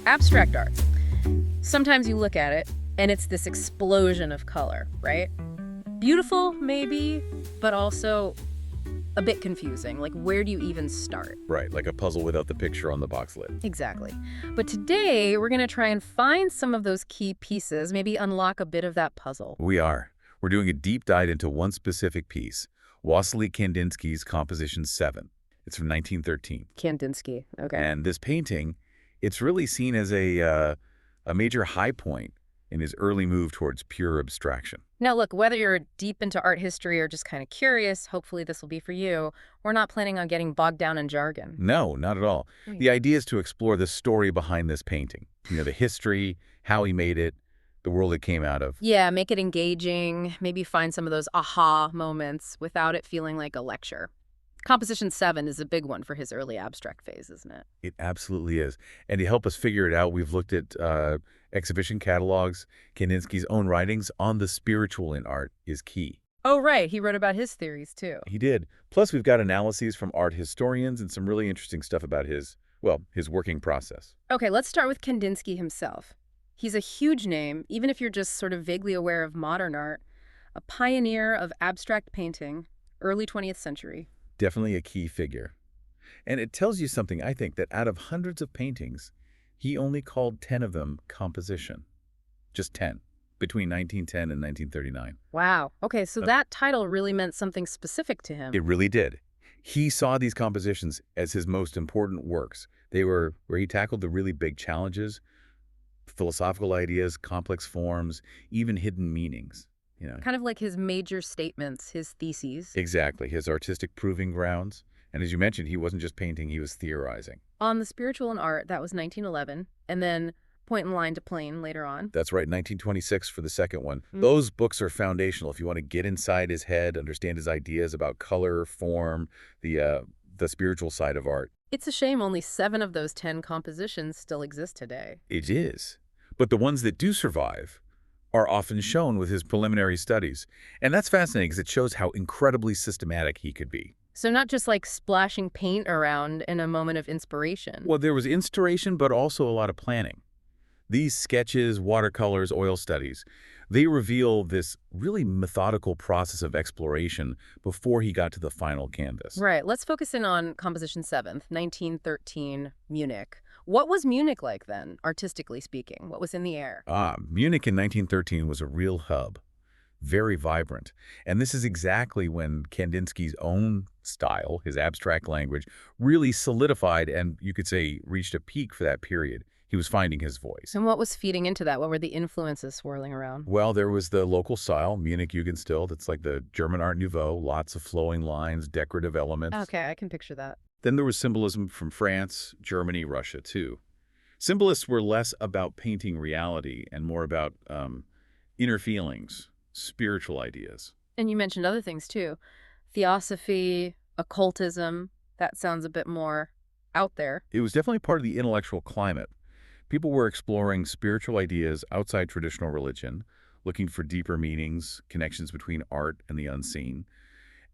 Abstract art. Sometimes you look at it, and it's this explosion of color, right? Beautiful, maybe, but also a bit confusing. Like, where do you even start? Right, like a puzzle without the picture on the box lid. Exactly. But today, we're going to try and find some of those key pieces, maybe unlock a bit of that puzzle. We are. We're doing a deep dive into one specific piece, Wassily Kandinsky's Composition VII. It's from 1913. Kandinsky, okay. And this painting, it's really seen as a major high point in his early move towards pure abstraction. Now, look, whether you're deep into art history or just kind of curious, hopefully this will be for you. We're not planning on getting bogged down in jargon. No, not at all. The idea is to explore the story behind this painting. You know, the history, how he made it, the world it came out of. Yeah, make it engaging, maybe find some of those aha moments without it feeling like a lecture. Composition VII is a big one for his early abstract phase, isn't it? It absolutely is. And to help us figure it out, we've looked at exhibition catalogs. Kandinsky's own writings on the spiritual in art is key. Oh, right. He wrote about his theories, too. He did. Plus, we've got analyses from art historians and some really interesting stuff about his working process. Okay, let's start with Kandinsky himself. He's a huge name, even if you're just sort of vaguely aware of modern art. A pioneer of abstract painting, early 20th century. Definitely a key figure. And it tells you something, I think, that out of hundreds of paintings, he only called 10 of them composition. Just 10, between 1910 and 1939. Wow. Okay, so that title really meant something specific to him. It really did. He saw these compositions as his most important works. They were where he tackled the really big challenges, philosophical ideas, complex forms, even hidden meanings. You know. Kind of like his major statements, his theses. Exactly, his artistic proving grounds. And as you mentioned, he wasn't just painting, he was theorizing. On the Spiritual in Art, that was 1911, and then Point and Line to Plane later on. That's right, 1926 for the second one. Those books are foundational if you want to get inside his head, understand his ideas about color, form, the spiritual side of art. It's a shame only 7 of those 10 compositions still exist today. It is. But the ones that do survive are often shown with his preliminary studies. And that's fascinating because it shows how incredibly systematic he could be. So not just like splashing paint around in a moment of inspiration. Well, there was inspiration, but also a lot of planning. These sketches, watercolors, oil studies, they reveal this really methodical process of exploration before he got to the final canvas. Right. Let's focus in on Composition VII, 1913, Munich. What was Munich like then, artistically speaking? What was in the air? Munich in 1913 was a real hub, very vibrant. And this is exactly when Kandinsky's own style, his abstract language, really solidified and, you could say, reached a peak for that period. He was finding his voice. And what was feeding into that? What were the influences swirling around? Well, there was the local style, Munich Jugendstil. That's like the German Art Nouveau, lots of flowing lines, decorative elements. Okay, I can picture that. Then there was symbolism from France, Germany, Russia, too. Symbolists were less about painting reality and more about inner feelings, spiritual ideas. And you mentioned other things, too. Theosophy, occultism. That sounds a bit more out there. It was definitely part of the intellectual climate. People were exploring spiritual ideas outside traditional religion, looking for deeper meanings, connections between art and the unseen.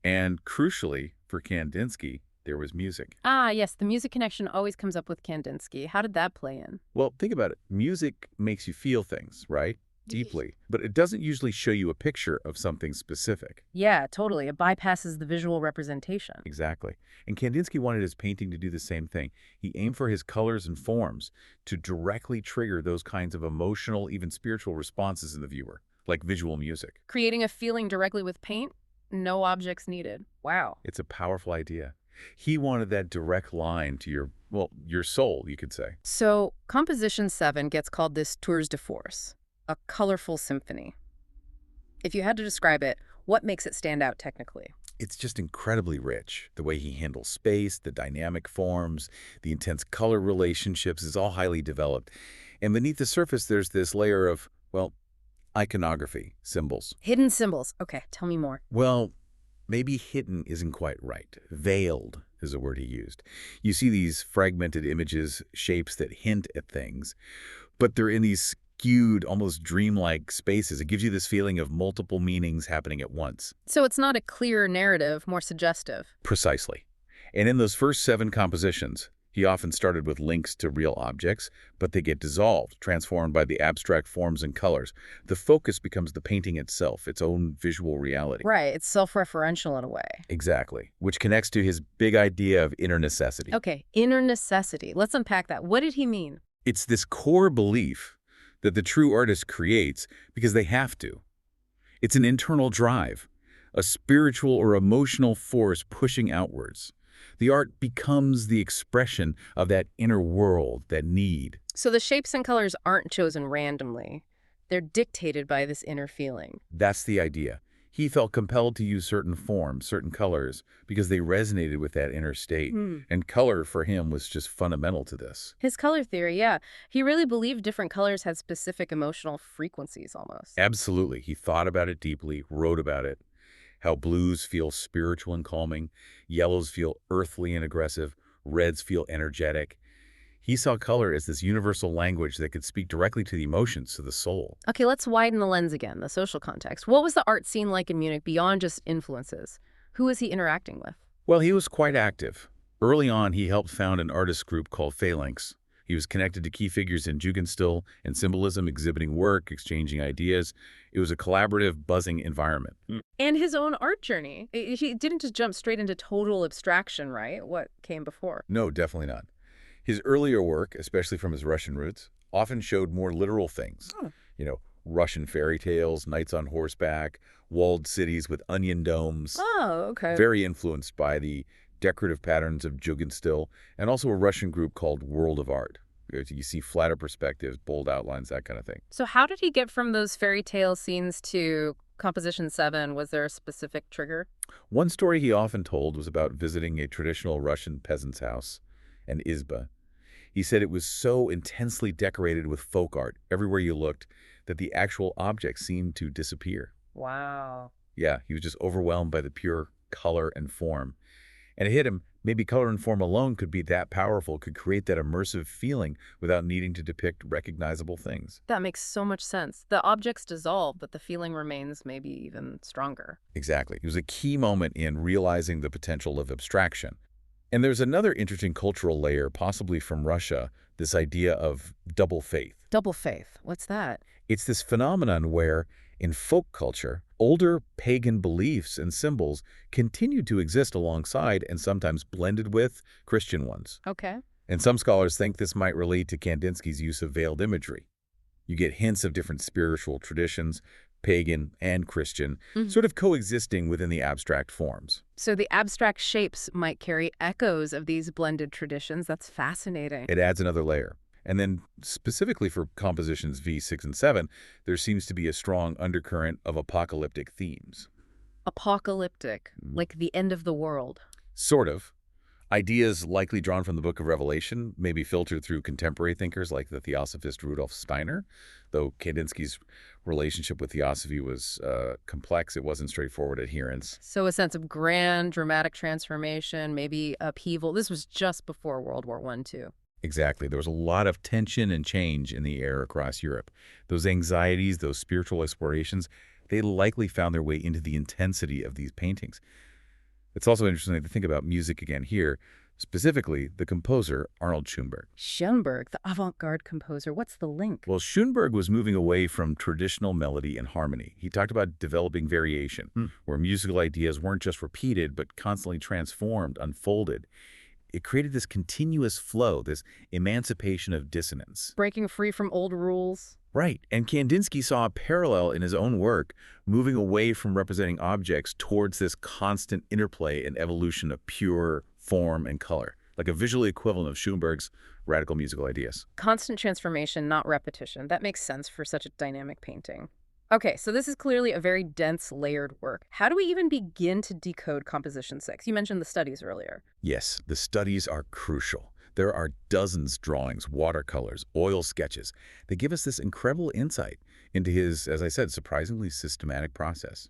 And crucially, for Kandinsky, there was music. Ah, yes, the music connection always comes up with Kandinsky. How did that play in? Well, think about it. Music makes you feel things, right? Deeply. But it doesn't usually show you a picture of something specific. Yeah, totally. It bypasses the visual representation. Exactly. And Kandinsky wanted his painting to do the same thing. He aimed for his colors and forms to directly trigger those kinds of emotional, even spiritual responses in the viewer, like visual music. Creating a feeling directly with paint? No objects needed. Wow. It's a powerful idea. He wanted that direct line to your soul, you could say. So Composition VII gets called this tours de force, a colorful symphony. If you had to describe it, what makes it stand out technically? It's just incredibly rich. The way he handles space, the dynamic forms, the intense color relationships is all highly developed. And beneath the surface, there's this layer of, iconography, symbols. Hidden symbols. Okay, tell me more. Well, maybe hidden isn't quite right. Veiled is a word he used. You see these fragmented images, shapes that hint at things, but they're in these skewed, almost dreamlike spaces. It gives you this feeling of multiple meanings happening at once. So it's not a clear narrative, more suggestive. Precisely. And in those first 7 compositions, He often started with links to real objects, but they get dissolved, transformed by the abstract forms and colors. The focus becomes the painting itself, its own visual reality. Right, it's self-referential in a way. Exactly, which connects to his big idea of inner necessity. Okay, inner necessity. Let's unpack that. What did he mean? It's this core belief that the true artist creates because they have to. It's an internal drive, a spiritual or emotional force pushing outwards. The art becomes the expression of that inner world, that need. So the shapes and colors aren't chosen randomly. They're dictated by this inner feeling. That's the idea. He felt compelled to use certain forms, certain colors, because they resonated with that inner state. And color for him was just fundamental to this. His color theory, yeah. He really believed different colors had specific emotional frequencies almost. Absolutely. He thought about it deeply, wrote about it. How blues feel spiritual and calming, yellows feel earthly and aggressive, reds feel energetic. He saw color as this universal language that could speak directly to the emotions, to the soul. Okay, let's widen the lens again, the social context. What was the art scene like in Munich beyond just influences? Who was he interacting with? Well, he was quite active. Early on, he helped found an artist group called Phalanx. He was connected to key figures in Jugendstil and symbolism, exhibiting work, exchanging ideas. It was a collaborative, buzzing environment. And his own art journey. He didn't just jump straight into total abstraction, right? What came before? No, definitely not. His earlier work, especially from his Russian roots, often showed more literal things. Russian fairy tales, knights on horseback, walled cities with onion domes. Oh, okay. Very influenced by the decorative patterns of Jugendstil, and also a Russian group called World of Art. You see flatter perspectives, bold outlines, that kind of thing. So how did he get from those fairy tale scenes to Composition VII? Was there a specific trigger? One story he often told was about visiting a traditional Russian peasant's house, an izba. He said it was so intensely decorated with folk art everywhere you looked that the actual objects seemed to disappear. Wow. Yeah, he was just overwhelmed by the pure color and form. And it hit him, maybe color and form alone could be that powerful, could create that immersive feeling without needing to depict recognizable things. That makes so much sense. The objects dissolve, but the feeling remains maybe even stronger. Exactly. It was a key moment in realizing the potential of abstraction. And there's another interesting cultural layer, possibly from Russia, this idea of double faith. Double faith. What's that? It's this phenomenon where, in folk culture, older pagan beliefs and symbols continue to exist alongside and sometimes blended with Christian ones. Okay. And some scholars think this might relate to Kandinsky's use of veiled imagery. You get hints of different spiritual traditions, pagan and Christian, sort of coexisting within the abstract forms. So the abstract shapes might carry echoes of these blended traditions. That's fascinating. It adds another layer. And then specifically for compositions V, 6, and 7, there seems to be a strong undercurrent of apocalyptic themes. Apocalyptic, like the end of the world. Sort of. Ideas likely drawn from the Book of Revelation may be filtered through contemporary thinkers like the theosophist Rudolf Steiner, though Kandinsky's relationship with theosophy was complex. It wasn't straightforward adherence. So a sense of grand, dramatic transformation, maybe upheaval. This was just before World War I, too. Exactly. There was a lot of tension and change in the air across Europe. Those anxieties, those spiritual explorations, they likely found their way into the intensity of these paintings. It's also interesting to think about music again here, specifically the composer Arnold Schoenberg. Schoenberg, the avant-garde composer. What's the link? Well, Schoenberg was moving away from traditional melody and harmony. He talked about developing variation, where musical ideas weren't just repeated, but constantly transformed, unfolded. It created this continuous flow, this emancipation of dissonance. Breaking free from old rules. Right, and Kandinsky saw a parallel in his own work, moving away from representing objects towards this constant interplay and evolution of pure form and color, like a visual equivalent of Schoenberg's radical musical ideas. Constant transformation, not repetition. That makes sense for such a dynamic painting. Okay, so this is clearly a very dense, layered work. How do we even begin to decode Composition VI? You mentioned the studies earlier. Yes, the studies are crucial. There are dozens drawings, watercolors, oil sketches. They give us this incredible insight into his, as I said, surprisingly systematic process.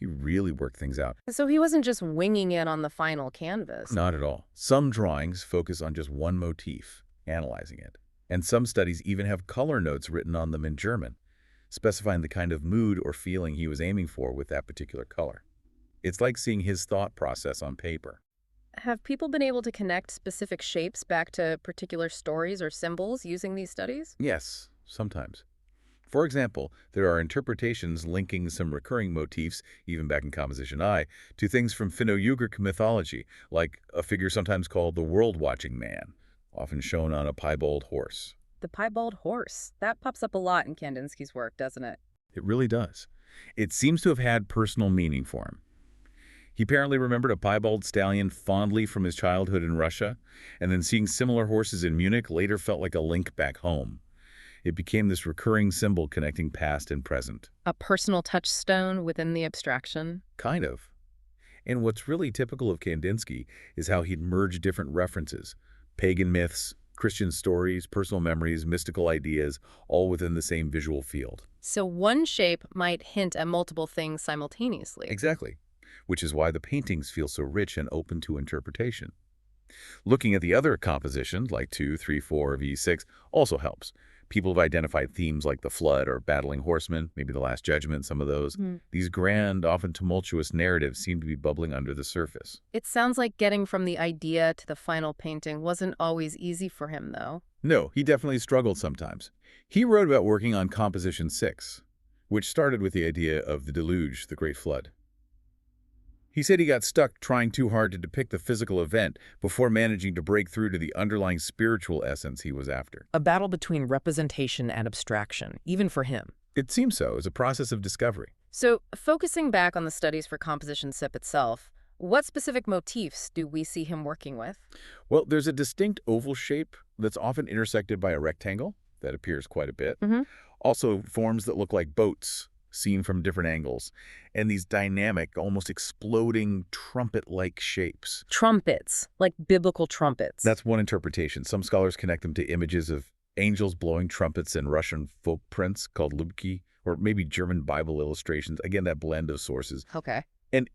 He really worked things out. So he wasn't just winging it on the final canvas. Not at all. Some drawings focus on just one motif, analyzing it. And some studies even have color notes written on them in German, specifying the kind of mood or feeling he was aiming for with that particular color. It's like seeing his thought process on paper. Have people been able to connect specific shapes back to particular stories or symbols using these studies? Yes, sometimes. For example, there are interpretations linking some recurring motifs, even back in Composition I, to things from Finno-Ugric mythology, like a figure sometimes called the world-watching man, often shown on a piebald horse. The piebald horse. That pops up a lot in Kandinsky's work, doesn't it? It really does. It seems to have had personal meaning for him. He apparently remembered a piebald stallion fondly from his childhood in Russia, and then seeing similar horses in Munich later felt like a link back home. It became this recurring symbol connecting past and present. A personal touchstone within the abstraction. Kind of. And what's really typical of Kandinsky is how he'd merge different references, pagan myths, Christian stories, personal memories, mystical ideas, all within the same visual field. So one shape might hint at multiple things simultaneously. Exactly. Which is why the paintings feel so rich and open to interpretation. Looking at the other compositions, like 2, 3, 4 of E6, also helps. People have identified themes like the flood or battling horsemen, maybe the Last Judgment, some of those. These grand, often tumultuous narratives seem to be bubbling under the surface. It sounds like getting from the idea to the final painting wasn't always easy for him, though. No, he definitely struggled sometimes. He wrote about working on Composition VI, which started with the idea of the deluge, the Great Flood. He said he got stuck trying too hard to depict the physical event before managing to break through to the underlying spiritual essence he was after. A battle between representation and abstraction, even for him. It seems so, as a process of discovery. So, focusing back on the studies for Composition VI itself, what specific motifs do we see him working with? Well, there's a distinct oval shape that's often intersected by a rectangle that appears quite a bit. Also, forms that look like boats, seen from different angles, and these dynamic, almost exploding trumpet-like shapes. Trumpets, like biblical trumpets. That's one interpretation. Some scholars connect them to images of angels blowing trumpets in Russian folk prints called lubki, or maybe German Bible illustrations. Again, that blend of sources. Okay. And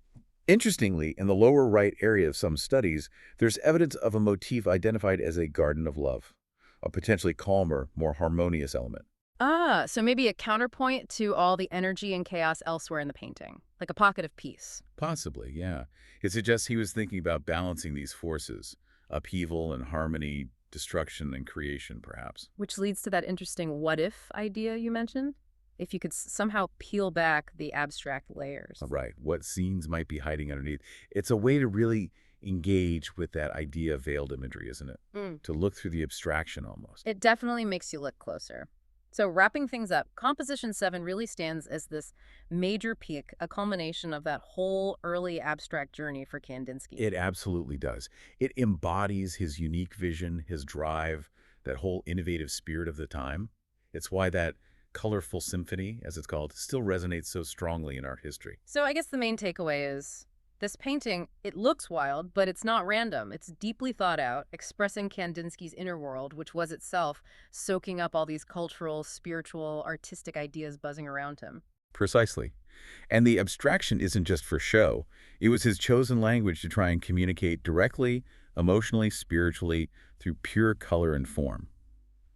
interestingly, in the lower right area of some studies, there's evidence of a motif identified as a garden of love, a potentially calmer, more harmonious element. Ah, so maybe a counterpoint to all the energy and chaos elsewhere in the painting, like a pocket of peace. Possibly, yeah. It suggests he was thinking about balancing these forces, upheaval and harmony, destruction and creation, perhaps. Which leads to that interesting what-if idea you mentioned. If you could somehow peel back the abstract layers. Right. What scenes might be hiding underneath. It's a way to really engage with that idea of veiled imagery, isn't it? To look through the abstraction almost. It definitely makes you look closer. So wrapping things up, Composition VII really stands as this major peak, a culmination of that whole early abstract journey for Kandinsky. It absolutely does. It embodies his unique vision, his drive, that whole innovative spirit of the time. It's why that colorful symphony, as it's called, still resonates so strongly in art history. So I guess the main takeaway is this painting, it looks wild, but it's not random. It's deeply thought out, expressing Kandinsky's inner world, which was itself soaking up all these cultural, spiritual, artistic ideas buzzing around him. Precisely. And the abstraction isn't just for show. It was his chosen language to try and communicate directly, emotionally, spiritually, through pure color and form.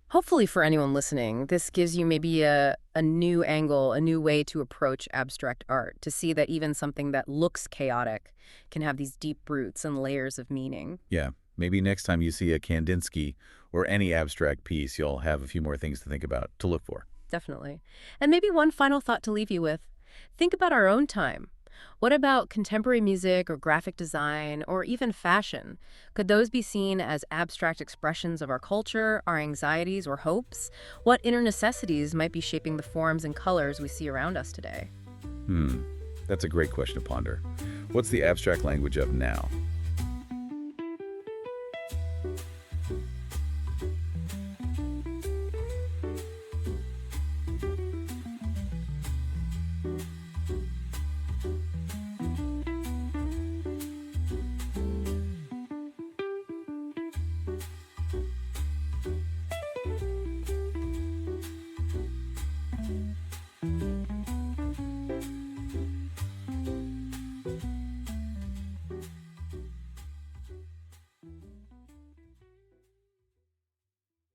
Hopefully for anyone listening, this gives you maybe a new angle, a new way to approach abstract art, to see that even something that looks chaotic can have these deep roots and layers of meaning. Yeah, maybe next time you see a Kandinsky or any abstract piece, you'll have a few more things to think about, to look for. Definitely. And maybe one final thought to leave you with. Think about our own time. What about contemporary music or graphic design or even fashion? Could those be seen as abstract expressions of our culture, our anxieties or hopes? What inner necessities might be shaping the forms and colors we see around us today? That's a great question to ponder. What's the abstract language of now?